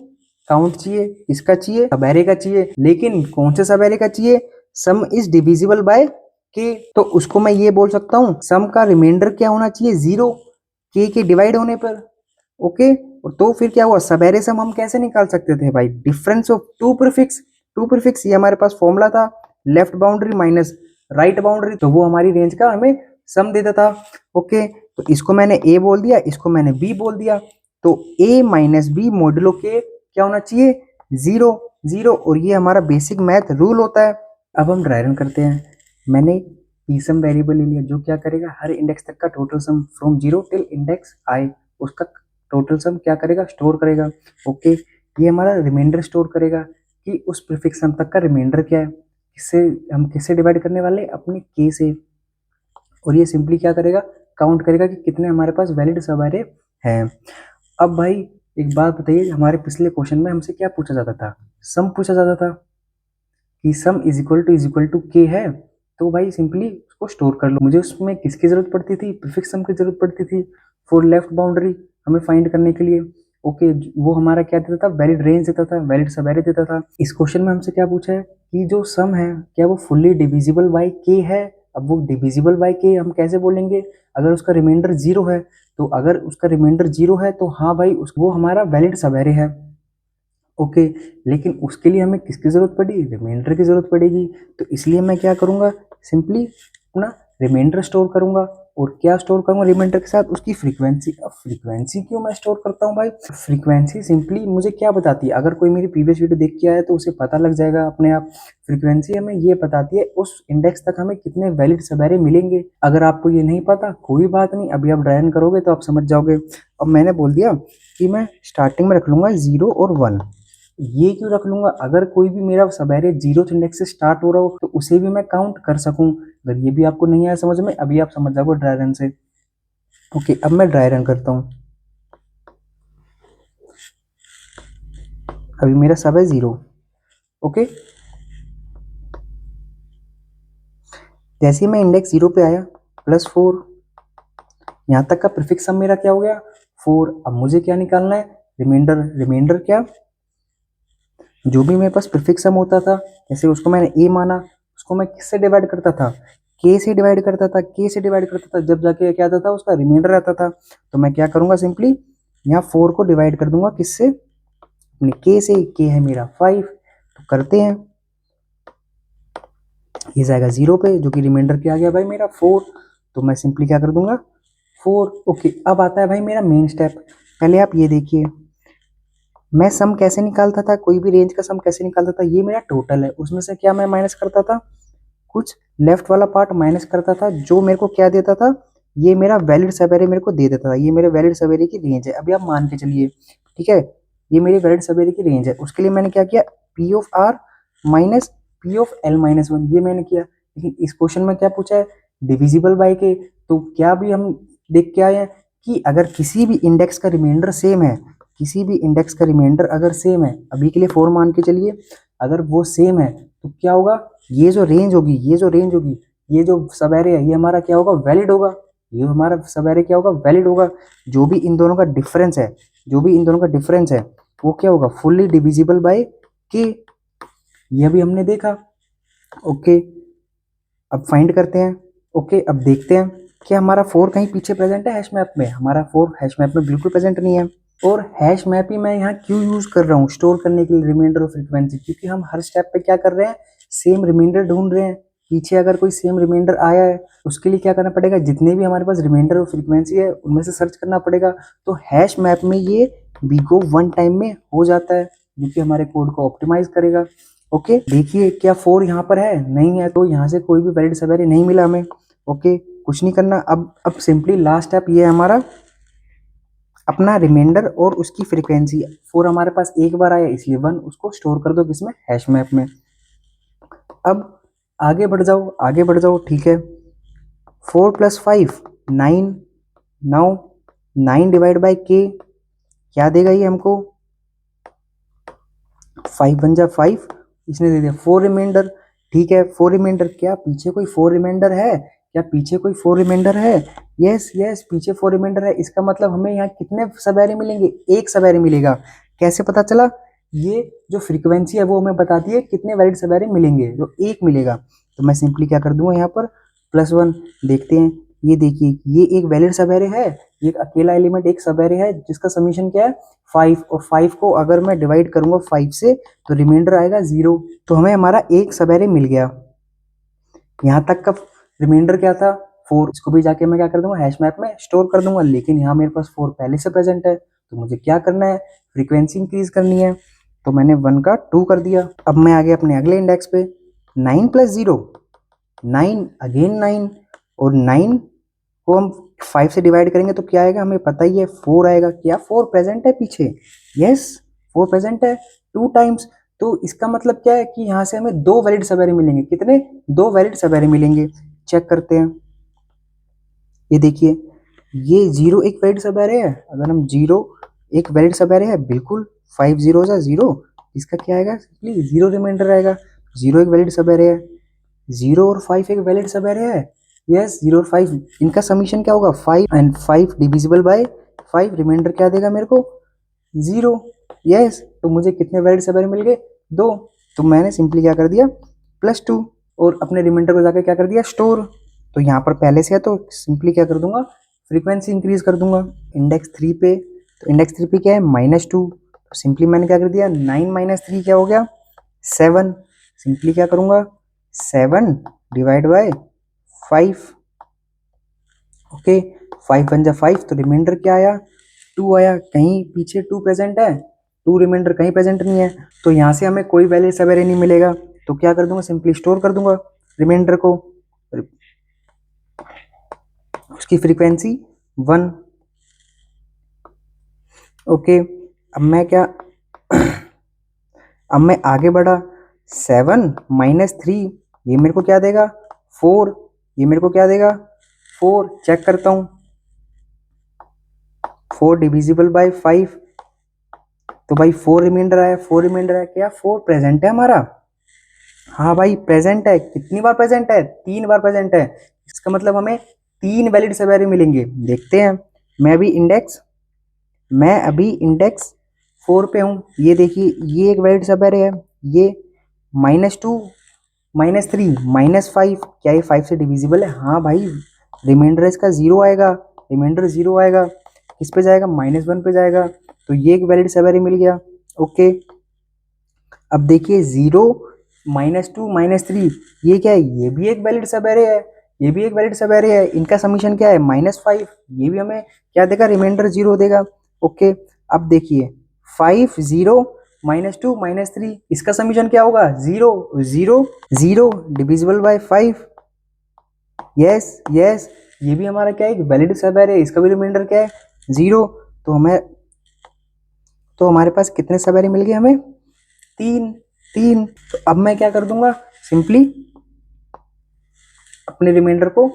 काउंट चाहिए, किसका चाहिए सब एरे का चाहिए, लेकिन कौन से सब एरे का चाहिए सम इज डिविजिबल बाय के। तो उसको मैं ये बोल सकता हूँ सम का रिमाइंडर क्या होना चाहिए 0 के डिवाइड होने पर। ओके, तो फिर क्या हुआ सब एरे सम हम कैसे निकाल सकते थे भाई, difference of two prefix, two prefix ये हमारे पास फॉर्मूला था left boundary minus right boundary, तो वो हमारी रेंज का हमें सम देता था। ओके, तो इसको मैंने a बोल दिया, इसको मैंने b बोल दिया, तो a माइनस बी मॉडुलो के क्या होना चाहिए 0 0, और ये हमारा बेसिक मैथ रूल होता है। अब हम ड्राई रन करते हैं। मैंने पीसम वेरिएबल ले लिया जो क्या करेगा हर इंडेक्स तक का total sum from 0 till index i, उसका टोटल सम क्या करेगा स्टोर करेगा। ओके, ये हमारा रिमाइंडर स्टोर करेगा कि उस प्रीफिक्स सम तक का रिमाइंडर क्या है, किससे हम किससे डिवाइड करने वाले अपने k से, और ये सिंपली क्या करेगा काउंट करेगा कि कितने हमारे पास वैलिड सब एरे हैं। अब भाई एक बात बताइए, हमारे पिछले क्वेश्चन में हमसे क्या पूछा जाता था, सम पूछा जाता था, कि सम इज इक्वल टू के है, तो भाई सिंपली उसको स्टोर कर लो। मुझे उसमें किसकी जरूरत पड़ती थी, प्रीफिक्स सम की जरूरत पड़ती थी फॉर लेफ्ट बाउंड्री हमें फाइंड करने के लिए। ओके, वो हमारा क्या देता था, वैलिड रेंज देता था, वैलिड सबएरे देता था। इस क्वेश्चन में हमसे क्या पूछा है कि जो सम है क्या वो फुल्ली डिविजिबल बाय के है। अब वो डिविजिबल बाय के हम कैसे बोलेंगे, अगर उसका रिमाइंडर जीरो है, तो अगर उसका रिमाइंडर जीरो है तो हाँ भाई वो हमारा वैलिड सबएरे है। ओके, लेकिन उसके लिए हमें किसकी जरूरत पड़ी, रिमाइंडर की जरूरत पड़ेगी। तो इसलिए मैं क्या करूंगा, सिंपली अपना रिमाइंडर स्टोर करूंगा। और क्या स्टोर करूंगा रिमाइंडर के साथ, उसकी फ्रीक्वेंसी। अब फ्रीक्वेंसी क्यों मैं स्टोर करता हूँ भाई, फ्रीक्वेंसी सिंपली मुझे क्या बताती है, अगर कोई मेरी प्रीवियस वीडियो देख के आया तो उसे पता लग जाएगा अपने आप। फ्रीक्वेंसी हमें ये बताती है उस इंडेक्स तक हमें कितने वैलिड सबएरे मिलेंगे। अगर आपको ये नहीं पता कोई बात नहीं, अभी आप ड्राई रन करोगे तो आप समझ जाओगे। अब मैंने बोल दिया कि मैं स्टार्टिंग में रख लूंगा 0 और 1। ये क्यों रख लूंगा, अगर कोई भी मेरा सबएरे जीरो इंडेक्स से स्टार्ट हो रहा हो तो उसे भी मैं काउंट कर सकूं। अगर ये भी आपको नहीं आया समझ में, अभी आप समझ जाओगे ड्राई रन से। ओके, अब मैं ड्राई रन करता हूं। अभी मेरा सब है 0। ओके, जैसे ही मैं इंडेक्स 0 पे आया +4, यहां तक का प्रीफिक्स सम मेरा क्या हो गया 4। अब मुझे क्या निकालना है, रिमाइंडर। रिमाइंडर क्या, जो भी मेरे पास प्रीफिक्स सम होता था, जैसे उसको मैंने ए माना, उसको मैं किससे डिवाइड करता था, के से डिवाइड करता था। के से डिवाइड करता था जब जाके क्या आता था, उसका रिमाइंडर आता था। तो मैं क्या करूंगा, सिंपली यहाँ 4 को डिवाइड कर दूंगा किससे, अपने के से। के है मेरा 5, तो करते हैं। ये जाएगा 0 पे, जो कि रिमाइंडर क्या आ गया भाई मेरा 4। तो मैं सिंपली क्या कर दूंगा 4। ओके, अब आता है भाई मेरा मेन स्टेप। पहले आप ये देखिए, मैं सम कैसे निकालता था, कोई भी रेंज का सम कैसे निकालता था, ये मेरा टोटल है, उसमें से क्या मैं माइनस करता था, कुछ लेफ्ट वाला पार्ट माइनस करता था, जो मेरे को क्या देता था, ये मेरा वैलिड सबएरे मेरे को दे देता था। ये मेरे वैलिड सबएरे की रेंज है, अभी आप मान के चलिए, ठीक है। ये मेरी वैलिड सबएरे की रेंज है, उसके लिए मैंने क्या किया, P of R minus P of L minus 1, ये मैंने किया। लेकिन इस क्वेश्चन में क्या पूछा है, डिविजिबल बाय के। तो क्या भी हम देख के आए हैं कि अगर किसी भी इंडेक्स का रिमाइंडर सेम है, किसी भी इंडेक्स का रिमाइंडर अगर सेम है, अभी के लिए 4 मान के चलिए, अगर वो सेम है तो क्या होगा, ये जो रेंज होगी, ये जो रेंज होगी, ये जो सब एरे है, ये हमारा क्या होगा, वैलिड होगा। ये हमारा सब एरे क्या होगा, वैलिड होगा। जो भी इन दोनों का डिफरेंस है, जो भी इन दोनों का डिफरेंस है, वो क्या होगा, फुल्ली डिविजिबल बाय के। ये भी हमने देखा। ओके, अब फाइंड करते हैं। ओके, अब देखते हैं कि हमारा 4 कहीं पीछे प्रेजेंट है हैश मैप में। हमारा 4 हैश मैप में बिल्कुल प्रेजेंट नहीं है। और हैश मैप ही मैं यहाँ क्यों यूज कर रहा हूँ स्टोर करने के लिए रिमाइंडर और फ्रीक्वेंसी, क्योंकि हम हर स्टेप पे क्या कर रहे हैं, सेम रिमाइंडर ढूंढ रहे हैं। पीछे अगर कोई सेम रिमाइंडर आया है, उसके लिए क्या करना पड़ेगा, जितने भी हमारे पास रिमाइंडर और फ्रीक्वेंसी है उनमें से सर्च करना पड़ेगा। तो हैश मैप में ये बिगो 1 टाइम में हो जाता है, जो कि हमारे कोड को ऑप्टिमाइज करेगा। ओके, देखिए क्या 4 यहाँ पर है, नहीं है, तो यहाँ से कोई भी वैलिड सबएरे नहीं मिला हमें। ओके, कुछ नहीं करना। अब सिंपली लास्ट स्टेप ये है हमारा, अपना रिमाइंडर और उसकी फ्रीक्वेंसी। 4 हमारे पास एक बार आया, इसलिए 1 उसको स्टोर कर दो किसमें, हैश मैप में। अब आगे बढ़ जाओ, आगे बढ़ जाओ, ठीक है। 4 + 5 9। नाउ 9 डिवाइड बाई के क्या देगा ये हमको, 5 × 1 = 5, इसने दे दिया 4 रिमाइंडर। ठीक है, 4 रिमाइंडर, क्या पीछे कोई 4 रिमाइंडर है, क्या पीछे कोई 4 रिमाइंडर है, यस यस पीछे 4 रिमाइंडर है। इसका मतलब हमें यहाँ कितने सबएरे मिलेंगे, एक सबएरे मिलेगा। कैसे पता चला, ये जो फ्रीक्वेंसी है वो हमें बताती है कितने वैलिड सबएरे मिलेंगे, जो एक मिलेगा। तो मैं सिंपली क्या कर दूंगा यहाँ पर +1। देखते हैं, ये देखिए ये एक वैलिड सबएरे है, ये एक अकेला एलिमेंट एक सबएरे है जिसका समीशन क्या है 5। और 5 को अगर मैं डिवाइड करूंगा 5 से तो रिमाइंडर आएगा 0। तो हमें हमारा एक सबएरे मिल गया। यहाँ तक का रिमाइंडर क्या था 4, इसको भी जाके मैं क्या कर दूंगा, हैश मैप में स्टोर कर दूंगा। लेकिन यहाँ मेरे पास 4 पहले से प्रेजेंट है, तो मुझे क्या करना है, फ्रीक्वेंसी इंक्रीज करनी है। तो मैंने 1 का 2 कर दिया। अब मैं आ गया अपने अगले इंडेक्स पे, 9 + 0 9, अगेन 9, और 9 को हम 5 से डिवाइड करेंगे तो क्या आएगा, हमें पता ही है 4 आएगा। क्या 4 प्रेजेंट है पीछे, यस 4 प्रेजेंट है 2 टाइम्स। तो इसका मतलब क्या है कि यहाँ से हमें 2 वैलिड सबएरे मिलेंगे। कितने, 2 वैलिड सबएरे मिलेंगे। चेक करते हैं, ये देखिए ये 0 एक वैलिड सबएरे है। अगर हम 0 एक वैलिड सबएरे है, बिल्कुल 5 0 = 0, इसका क्या आएगा, सिंपली 0 रिमाइंडर आएगा। जीरो एक वैलिड सब एरे है, 0 और 5 एक वैलिड सब एरे है। यस, 0 और 5 इनका समीशन क्या होगा 5 एंड 5 डिविजिबल बाय 5, रिमाइंडर क्या देगा मेरे को 0। यस, तो मुझे कितने वैलिड सब एरे मिल गए 2। तो मैंने सिंपली क्या कर दिया +2 और अपने रिमाइंडर को जाकर क्या कर दिया स्टोर। तो यहाँ पर पहले से है तो सिंपली क्या कर दूंगा फ्रीक्वेंसी इंक्रीज कर दूंगा इंडेक्स 3 पे। तो इंडेक्स 3 पे क्या है -2, तो सिंपली मैंने क्या कर दिया 9 - 3 क्या हो गया 7। सिंपली क्या करूंगा 7 डिवाइड बाय 5। ओके, 5 बन जा 5, तो रिमाइंडर क्या आया 2 आया। कहीं पीछे 2 प्रेजेंट है, 2 रिमाइंडर कहीं प्रेजेंट नहीं है, तो यहाँ से हमें कोई वैल्यू सवेरे नहीं मिलेगा। तो क्या कर दूंगा सिंपली स्टोर कर दूंगा रिमाइंडर को, उसकी फ्रीक्वेंसी 1। ओके, अब मैं क्या अब मैं आगे बढ़ा 7 - 3 ये मेरे को क्या देगा 4, ये मेरे को क्या देगा 4। चेक करता हूँ 4 डिविजिबल बाय 5, तो भाई 4 रिमाइंडर आया, 4 रिमाइंडर आया, क्या 4 प्रेजेंट है हमारा। हाँ भाई प्रेजेंट है, कितनी बार प्रेजेंट है 3 बार प्रेजेंट है। इसका मतलब हमें 3 वैलिड सवेरे मिलेंगे। देखते हैं, मैं अभी इंडेक्स 4 पे हूँ। ये देखिए ये एक वैलिड सवेरे है, ये -2 -3 -5, क्या ये 5 से डिविजिबल है। हाँ भाई, रिमाइंडर इसका 0 आएगा, रिमाइंडर 0 आएगा, किस पे जाएगा -1 पे जाएगा। तो ये एक वैलिड सवेरे मिल गया। ओके, अब देखिए 0 -2 -3 ये क्या है, ये भी एक वैलिड सब एरे है, ये भी एक वैलिड सब एरे है। इनका समीशन क्या है -5, ये भी हमें क्या देगा रिमाइंडर 0 देगा। ओके, अब देखिए 5 0 -2 -3 इसका समीशन क्या होगा 0 0 0 डिविजिबल बाय 5। यस यस, ये भी हमारा क्या है एक वैलिड सब एरे है, इसका भी रिमाइंडर क्या है 0। तो हमारे पास कितने सब एरे मिल गए हमें 3 3। तो अब मैं क्या कर दूंगा सिंपली अपने रिमाइंडर को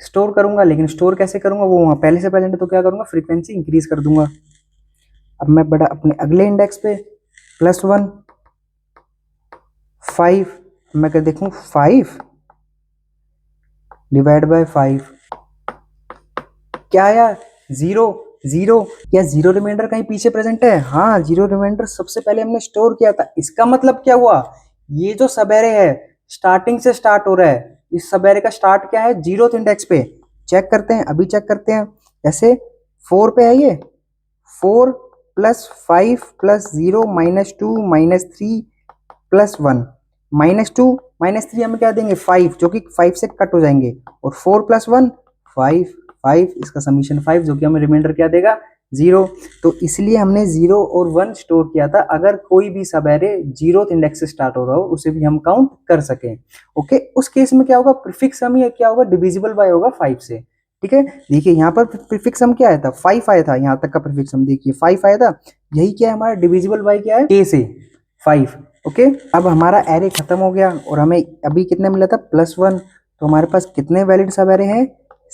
स्टोर करूंगा, लेकिन स्टोर कैसे करूंगा वो वहां पहले से प्रेजेंट है, तो क्या करूंगा फ्रीक्वेंसी इंक्रीज कर दूंगा। अब मैं बढ़ा अपने अगले इंडेक्स पे +1 5, मैं क्या देखूं 5 डिवाइड बाय 5 क्या आया 0 0। क्या 0 रिमाइंडर कहीं पीछे प्रेजेंट है। हाँ, 0 रिमाइंडर सबसे पहले हमने स्टोर किया था। इसका मतलब क्या हुआ, ये जो सबेरे है स्टार्टिंग से स्टार्ट हो रहा है, इस सबेरे का स्टार्ट क्या है 0th इंडेक्स पे। चेक करते हैं, अभी चेक करते हैं। जैसे 4 पे है, ये 4 + 5 + 0 -2 -3 +1 -2 -3 हमें क्या देंगे 5, जो कि 5 से कट हो जाएंगे, और 4 + 1 5 5, इसका समीशन 5, जो कि हमें रिमाइंडर क्या देगा 0। तो इसलिए हमने 0 और 1 स्टोर किया था, अगर कोई भी सब एरे 0th इंडेक्स से स्टार्ट हो रहा हो उसे भी हम काउंट कर सकें। ओके, उस केस में क्या होगा प्रीफिक्स सम ही क्या होगा डिविजिबल बाय होगा 5 से। ठीक है, देखिए यहाँ पर प्रीफिक्स सम क्या आया था 5 आया था, यहाँ तक का प्रीफिक्स सम देखिए 5 आया था। यही क्या है हमारा डिविजिबल बाय क्या है k से 5। ओके, अब हमारा एरे खत्म हो गया और हमें अभी कितने मिला था +1। तो हमारे पास कितने वैलिड सब एरे हैं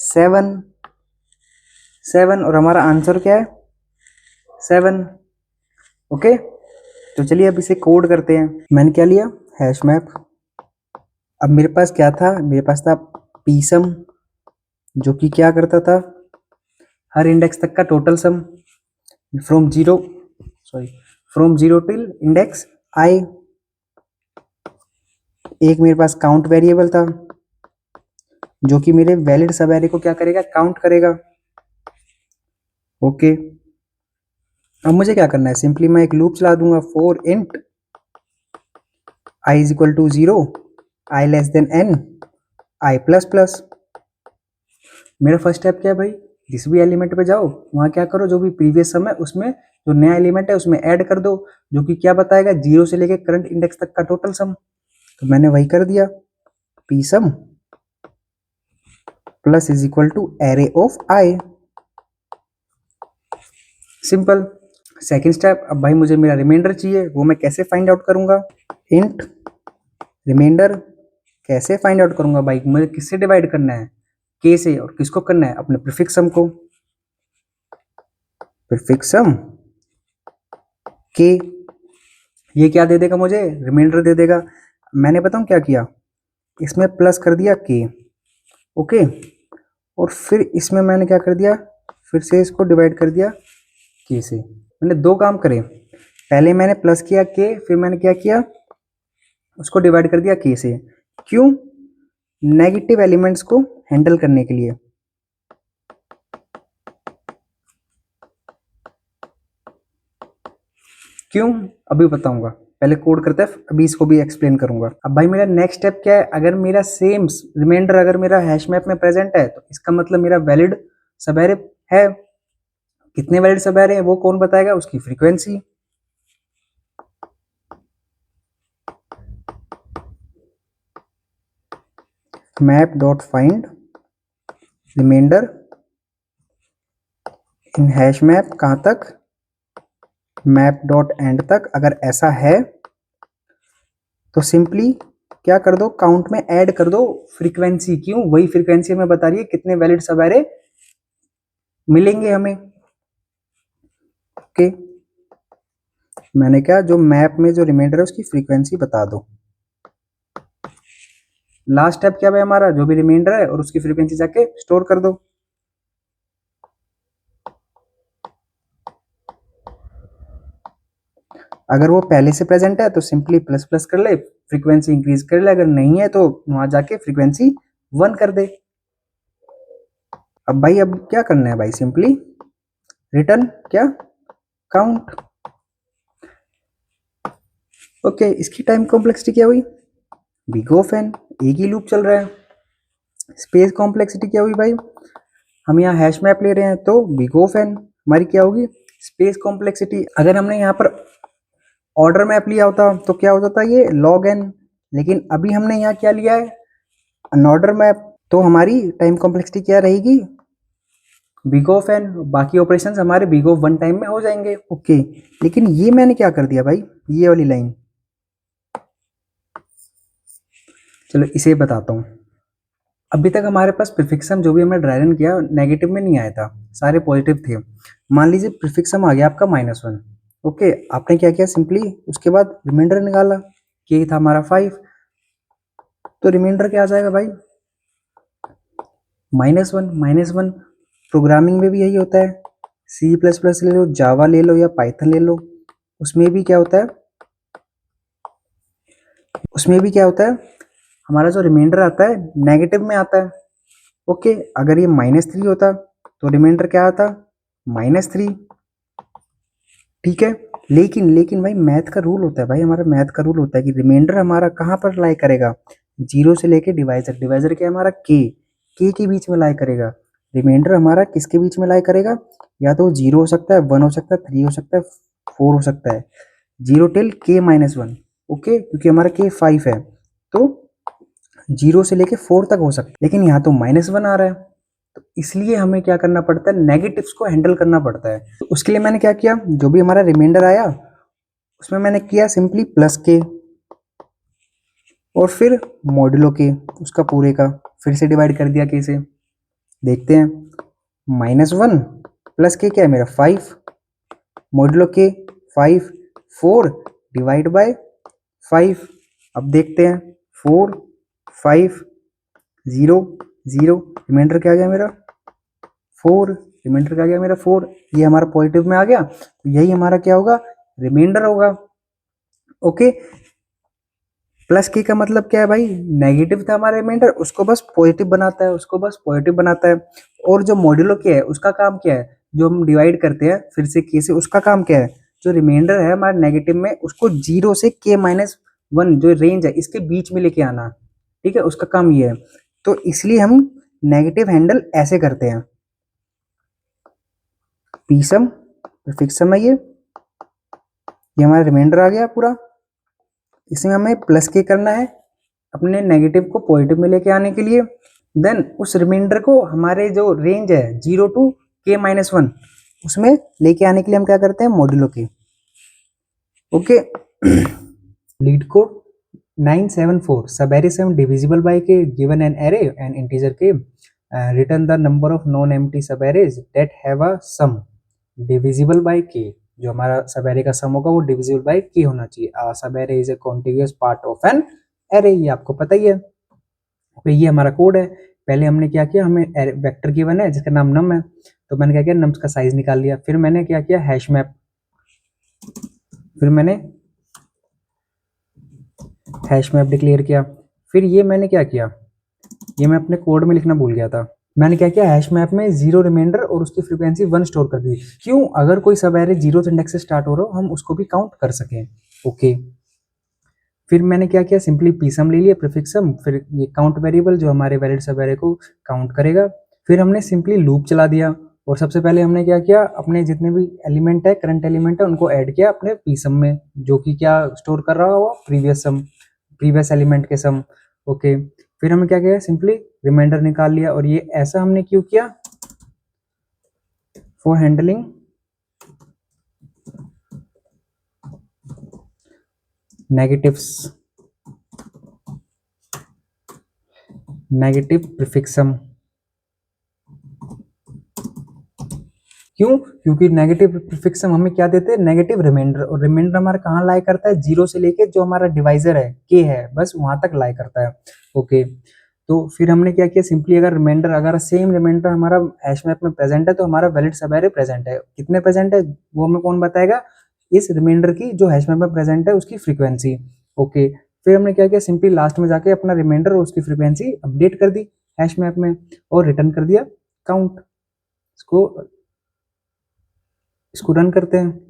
7 7, और हमारा आंसर क्या है 7। ओके, तो चलिए अब इसे कोड करते हैं। मैंने क्या लिया हैश मैप। अब मेरे पास क्या था, मेरे पास था psum, जो कि क्या करता था हर इंडेक्स तक का total sum from zero till index i। एक मेरे पास काउंट वेरिएबल था, जो कि मेरे वैलिड सब एरे को क्या करेगा काउंट करेगा। ओके, अब मुझे क्या करना है सिंपली मैं एक लूप चला दूंगा for int i = 0 i n i++। मेरा फर्स्ट स्टेप क्या है भाई, जिस भी एलिमेंट पे जाओ वहां क्या करो जो भी प्रीवियस सम है उसमें जो नया एलिमेंट है उसमें ऐड कर दो, जो कि क्या बताएगा 0 से लेके करंट इंडेक्स तक का टोटल सम। तो मैंने वही कर दिया psum plus = array of i। Simple. Second step, अब भाई मुझे मेरा रिमाइंडर चाहिए, वो मैं कैसे फाइंड आउट करूंगा इंट रिमाइंडर। कैसे फाइंड आउट करूंगा भाई, मुझे किससे डिवाइड करना है k से, और किसको करना है अपने प्रीफिक्स सम को। प्रीफिक्स सम k, ये क्या दे देगा मुझे रिमाइंडर दे देगा। मैंने बताऊं क्या किया, इसमें प्लस कर दिया के, ओके, और फिर इसमें मैंने क्या कर दिया, फिर से इसको डिवाइड कर दिया के से। मैंने दो काम करे, पहले मैंने प्लस किया के, फिर मैंने क्या किया, उसको डिवाइड कर दिया के से। क्यों? नेगेटिव एलिमेंट्स को हैंडल करने के लिए। क्यों? अभी बताऊंगा, पहले कोड करते हैं, अभी इसको भी एक्सप्लेन करूंगा। अब भाई मेरा नेक्स्ट स्टेप क्या है, अगर मेरा सेम रिमाइंडर अगर मेरा हैश मैप में प्रेजेंट है तो इसका मतलब मेरा वैलिड सब एरे है। कितने वैलिड सब एरे हैं वो कौन बताएगा, उसकी frequency. Map dot find reminder in hash map, कहां तक, मैप डॉट एंड तक। अगर ऐसा है तो सिंपली क्या कर दो, काउंट में ऐड कर दो फ्रीक्वेंसी। क्यों? वही फ्रीक्वेंसी हमें बता रही है कितने वैलिड सब एरे मिलेंगे हमें। ओके, मैंने क्या, जो मैप में जो रिमाइंडर है उसकी फ्रीक्वेंसी बता दो। लास्ट स्टेप क्या है हमारा, जो भी रिमाइंडर है और उसकी फ्रीक्वेंसी जाके स्टोर कर दो। अगर वो पहले से प्रेजेंट है तो सिंपली प्लस प्लस कर ले, फ्रीक्वेंसी इंक्रीज कर ले। अगर नहीं है तो वहां जाके फ्रीक्वेंसी 1 कर दे। अब भाई अब क्या करना है भाई, सिंपली रिटर्न क्या, काउंट। ओके, इसकी टाइम कॉम्प्लेक्सिटी क्या हुई, बिग ऑफ एन, एक ही लूप चल रहा है। स्पेस कॉम्प्लेक्सिटी क्या हुई भाई, हम यहाँ हैश मैप ले रहे हैं तो बिग ऑफ एन हमारी क्या होगी, स्पेस कॉम्प्लेक्सिटी। अगर हमने यहाँ पर ऑर्डर मैप लिया होता तो क्या हो जाता, ये लॉग एन। लेकिन अभी हमने यहाँ क्या लिया है, अनऑर्डर मैप, तो हमारी टाइम कॉम्प्लेक्सिटी क्या रहेगी, बिग ऑफ एन। बाकी ऑपरेशंस हमारे बिग ऑफ 1 टाइम में हो जाएंगे। ओके, लेकिन ये मैंने क्या कर दिया भाई, ये वाली लाइन, चलो इसे बताता हूँ। अभी तक हमारे पास प्रीफिक्सम जो भी हमने ड्राई रन किया नेगेटिव में नहीं आया था, सारे पॉजिटिव थे। मान लीजिए प्रीफिक्सम आ गया आपका -1। ओके, आपने क्या किया, सिंपली उसके बाद रिमाइंडर निकाला, के था हमारा 5, तो रिमाइंडर क्या आ जाएगा भाई, -1। -1 प्रोग्रामिंग में भी यही होता है, सी प्लस प्लस ले लो, जावा ले लो या पाइथन ले लो, उसमें भी क्या होता है, उसमें भी क्या होता है, हमारा जो रिमाइंडर आता है नेगेटिव में आता है। ओके, अगर ये -3 होता तो रिमाइंडर क्या आता, -3। ठीक है, लेकिन लेकिन भाई मैथ का रूल होता है, भाई हमारा मैथ का रूल होता है कि रिमाइंडर हमारा कहाँ पर लाई करेगा, जीरो से लेके डिवाइजर, डिवाइजर क्या है हमारा के बीच में लाई करेगा। रिमाइंडर हमारा किसके बीच में लाई करेगा, या तो 0 हो सकता है, 1 हो सकता है, 3 हो सकता है, 4 हो सकता है, 0 टिल k-1। ओके, क्योंकि हमारा के 5 है तो 0 से लेके 4 तक हो सकता है, लेकिन यहाँ तो -1 आ रहा है, तो इसलिए हमें क्या करना पड़ता है, नेगेटिव्स को हैंडल करना पड़ता है। तो उसके लिए मैंने क्या किया, जो भी हमारा रिमाइंडर आया उसमें मैंने किया सिंपली प्लस के, और फिर मॉड्यूलो के, उसका पूरे का फिर से डिवाइड कर दिया के से। देखते हैं, -1 प्लस के क्या है मेरा 5, मॉड्यूलो के 5, 4 डिवाइड बाय 5। अब देखते हैं, 4 5 0 0, रिमाइंडर क्या आ गया मेरा 4, रिमाइंडर क्या आ गया मेरा 4, ये हमारा पॉजिटिव में आ गया, तो यही हमारा क्या होगा, रिमाइंडर होगा। ओके, प्लस के का मतलब क्या है भाई, नेगेटिव था हमारा रिमाइंडर, उसको बस पॉजिटिव बनाता है, उसको बस पॉजिटिव बनाता है। और जो मॉड्यूलो के है उसका काम क्या है, जो हम डिवाइड करते हैं फिर से के से, उसका काम क्या है, जो रिमाइंडर है हमारा नेगेटिव में उसको 0 से k-1 जो रेंज है इसके बीच में लेके आना। ठीक है, उसका काम ये है, तो इसलिए हम नेगेटिव हैंडल ऐसे करते हैं। पीसम प्रीफिक्सम है, ये हमारा रिमाइंडर आ गया पूरा, इसमें हमें प्लस के करना है अपने नेगेटिव को पॉजिटिव में लेके आने के लिए। देन उस रिमाइंडर को हमारे जो रेंज है 0 टू k-1 उसमें लेके आने के लिए हम क्या करते हैं, मॉड्यूलो के। Okay, leet code 974 subarray sum divisible by K, given an array and integer K, return the number of non empty subarrays that have a sum divisible by K. जो हमारा सब array का सम होगा वो divisible by के होना चाहिए। सब array is a contiguous part of an array, ये आपको पता ही है। तो ये हमारा कोड है। पहले हमने क्या किया, हमें वेक्टर गिवन है जिसका नाम नम है, तो मैंने क्या किया, नम्स का साइज निकाल लिया। फिर मैंने क्या किया, हैश मैप, फिर मैंने हैश मैप डिक्लेयर किया। फिर ये मैंने क्या किया, ये मैं अपने कोड में लिखना भूल गया था। मैंने क्या किया, हैश मैप में जीरो रिमाइंडर और उसकी फ्रीक्वेंसी 1 स्टोर कर दी। क्यों, अगर कोई सब एरे जीरो इंडेक्स से स्टार्ट हो रहा हो हम उसको भी काउंट कर सकें। ओके, फिर मैंने क्या किया, सिंपली पीसम ले लिया, प्रीफिक्सम, फिर ये काउंट वेरिएबल जो हमारे वैलिड सब एरे को काउंट करेगा। फिर हमने सिंपली लूप चला दिया, और सबसे पहले हमने क्या किया, अपने जितने भी एलिमेंट है, करंट एलिमेंट है, उनको ऐड किया अपने पीसम में, जो कि क्या स्टोर कर रहा हो, प्रीवियस सम, प्रीवियस एलिमेंट के सम। ओके, फिर हमने क्या किया, सिंपली रिमाइंडर निकाल लिया। और ये ऐसा हमने क्यों किया, फॉर हैंडलिंग नेगेटिव्स, नेगेटिव प्रीफिक्सम। क्यों, क्योंकि नेगेटिव प्रीफिक्सम हमें क्या देते हैं, नेगेटिव रिमाइंडर, और रिमाइंडर हमारा कहाँ लाई करता है, जीरो से लेके जो हमारा डिवाइजर है के है, बस वहां तक लाई करता है। ओके, तो फिर हमने क्या किया, सिंपली अगर रिमाइंडर, अगर सेम रिमाइंडर हमारा हैश मैप में प्रेजेंट है तो हमारा वैलिड सब एरे प्रेजेंट है। कितने प्रेजेंट है वो हमें कौन बताएगा, इस रिमाइंडर की जो हैश मैप में प्रेजेंट है उसकी फ्रीक्वेंसी। ओके, फिर हमने क्या किया, सिंपली लास्ट में जाके अपना रिमाइंडर और उसकी फ्रीक्वेंसी अपडेट कर दी हैश मैप में, और रिटर्न कर दिया काउंट। इसको इसको रन करते हैं।